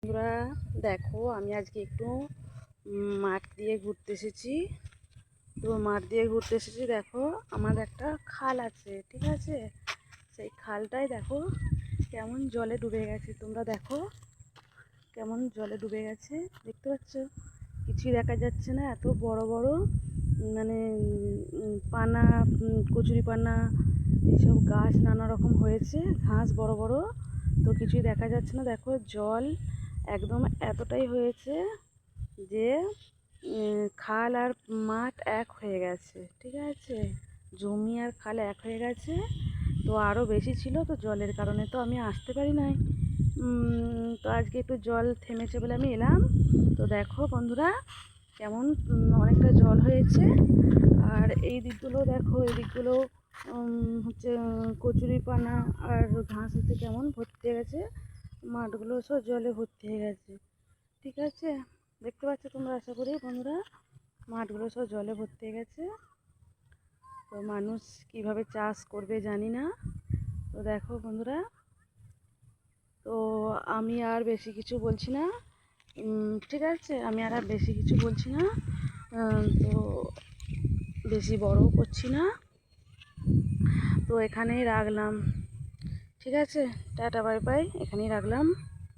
বন্ধুরা দেখো, আমি আজকে একটু মাঠ দিয়ে ঘুরতে এসেছি। তো মাঠ দিয়ে ঘুরতে এসেছি, দেখো আমার একটা খাল আছে, ঠিক আছে। সেই খালটাই দেখো কেমন জলে ডুবে গেছে। তোমরা দেখো কেমন জলে ডুবে গেছে, দেখতে পাচ্ছ? কিছুই দেখা যাচ্ছে না। এত বড় বড় মানে পানা, কচুরি পানা, এইসব গাছ নানা রকম হয়েছে, ঘাস বড় বড়, তো কিছুই দেখা যাচ্ছে না। দেখো জল একদম এতটাই হয়েছে যে খাল আর মাঠ এক হয়ে গেছে, ঠিক আছে। জমি আর খাল এক হয়ে গেছে। তো আরও বেশি ছিল, তো জলের কারণে তো আমি আসতে পারি নাই। তো আজকে একটু জল থেমেছে বলে আমি এলাম। তো দেখো বন্ধুরা কেমন অনেকটা জল হয়েছে। আর এই দিকগুলো দেখো, এই দিকগুলো হচ্ছে কচুরিপানা আর ঘাস হচ্ছে কেমন ভর্তি হয়ে গেছে। মাঠগুলো সব জলে ভর্তি হয়ে গেছে, ঠিক আছে। দেখতে পাচ্ছ তোমরা, আশা করি বন্ধুরা, মাঠগুলো সব জলে ভর্তি হয়ে গেছে। তো মানুষ কিভাবে চাষ করবে জানি না। তো দেখো বন্ধুরা, তো আমি আর বেশি কিছু বলছি না, ঠিক আছে। আমি আর বেশি কিছু বলছি না, তো বেশি বড়ও করছি না। তো এখানেই রাখলাম, ঠিক আছে। টাটা বাই বাই, এখানেই রাখলাম।